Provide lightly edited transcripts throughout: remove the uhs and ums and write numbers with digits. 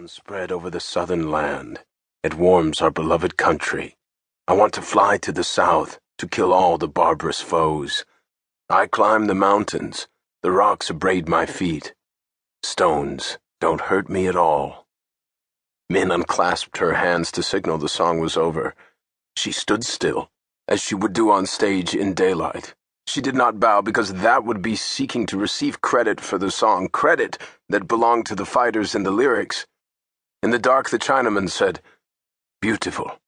dawn spread over the southern land. It warms our beloved country. I want to fly to the south to kill all the barbarous foes. I climb the mountains. The rocks abrade my feet. Stones don't hurt me at all. Min unclasped her hands to signal the song was over. She stood still, as she would do on stage in daylight. She did not bow because that would be seeking to receive credit for the song, credit that belonged to the fighters in the lyrics. In the dark, the Chinaman said, "Beautiful."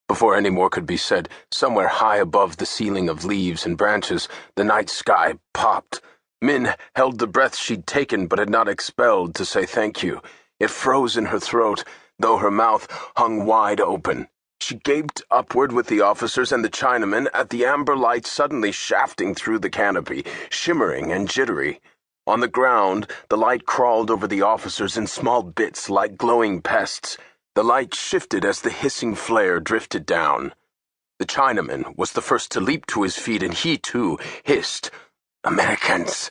Before any more could be said, somewhere high above the ceiling of leaves and branches, the night sky popped. Min held the breath she'd taken but had not expelled to say thank you. It froze in her throat, though her mouth hung wide open. She gaped upward with the officers and the Chinaman at the amber light suddenly shafting through the canopy, shimmering and jittery. On the ground, the light crawled over the officers in small bits like glowing pests. The light shifted as the hissing flare drifted down. The Chinaman was the first to leap to his feet, and he, too, hissed, "Americans!"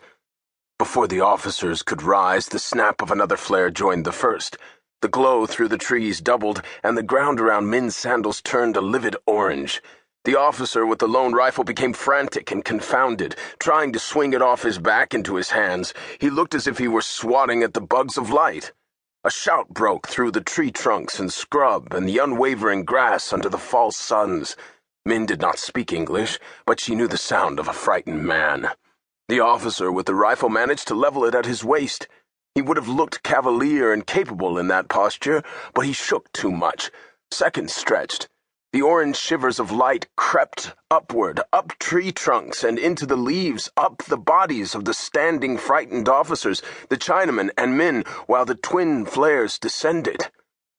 Before the officers could rise, the snap of another flare joined the first. The glow through the trees doubled, and the ground around Min's sandals turned a livid orange. The officer with the lone rifle became frantic and confounded, trying to swing it off his back into his hands. He looked as if he were swatting at the bugs of light. A shout broke through the tree trunks and scrub and the unwavering grass under the false suns. Min did not speak English, but she knew the sound of a frightened man. The officer with the rifle managed to level it at his waist. He would have looked cavalier and capable in that posture, but he shook too much. Seconds stretched. The orange shivers of light crept upward, up tree trunks and into the leaves, up the bodies of the standing, frightened officers, the Chinaman and Min, while the twin flares descended.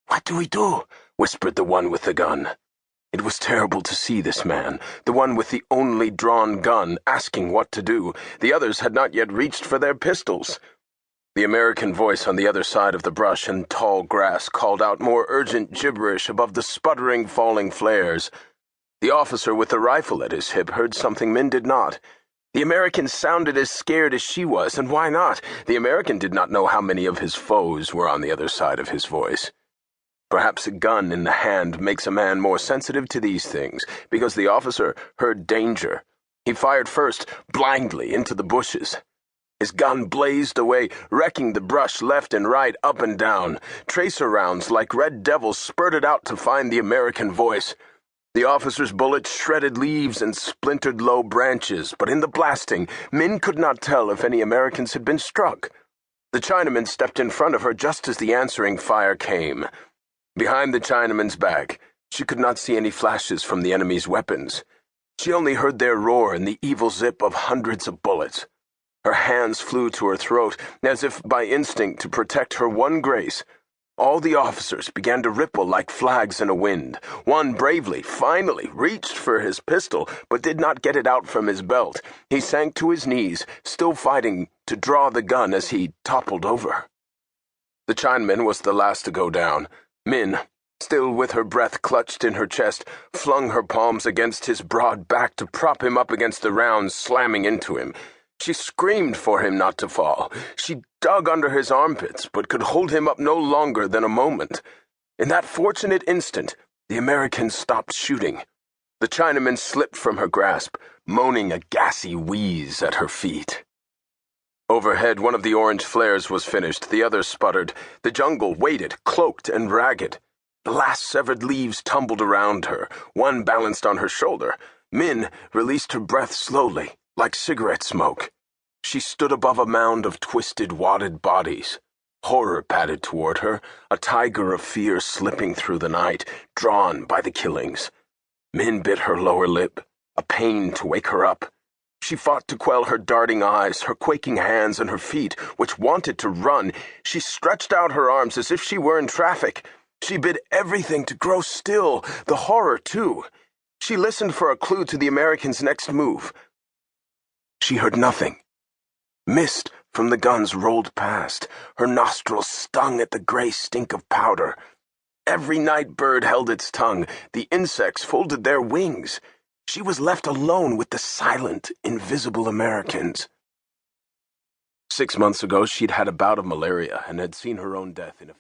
"What do we do?" whispered the one with the gun. It was terrible to see this man, the one with the only drawn gun, asking what to do. The others had not yet reached for their pistols. The American voice on the other side of the brush and tall grass called out more urgent gibberish above the sputtering, falling flares. The officer with the rifle at his hip heard something Min did not. The American sounded as scared as she was, and why not? The American did not know how many of his foes were on the other side of his voice. Perhaps a gun in the hand makes a man more sensitive to these things, because the officer heard danger. He fired first, blindly, into the bushes. His gun blazed away, wrecking the brush left and right, up and down. Tracer rounds like red devils spurted out to find the American voice. The officer's bullets shredded leaves and splintered low branches, but in the blasting, Min could not tell if any Americans had been struck. The Chinaman stepped in front of her just as the answering fire came. Behind the Chinaman's back, she could not see any flashes from the enemy's weapons. She only heard their roar and the evil zip of hundreds of bullets. Her hands flew to her throat, as if by instinct to protect her one grace. All the officers began to ripple like flags in a wind. One bravely, finally, reached for his pistol, but did not get it out from his belt. He sank to his knees, still fighting to draw the gun as he toppled over. The Chinaman was the last to go down. Min, still with her breath clutched in her chest, flung her palms against his broad back to prop him up against the rounds slamming into him. She screamed for him not to fall. She dug under his armpits, but could hold him up no longer than a moment. In that fortunate instant, the American stopped shooting. The Chinaman slipped from her grasp, moaning a gassy wheeze at her feet. Overhead, one of the orange flares was finished. The other sputtered. The jungle waited, cloaked and ragged. The last severed leaves tumbled around her. One balanced on her shoulder. Min released her breath slowly, like cigarette smoke. She stood above a mound of twisted, wadded bodies. Horror padded toward her, a tiger of fear slipping through the night, drawn by the killings. Min bit her lower lip, a pain to wake her up. She fought to quell her darting eyes, her quaking hands, and her feet, which wanted to run. She stretched out her arms as if she were in traffic. She bid everything to grow still, the horror, too. She listened for a clue to the American's next move. She heard nothing. Mist from the guns rolled past. Her nostrils stung at the gray stink of powder. Every night bird held its tongue. The insects folded their wings. She was left alone with the silent, invisible Americans. 6 months ago, she'd had a bout of malaria and had seen her own death in a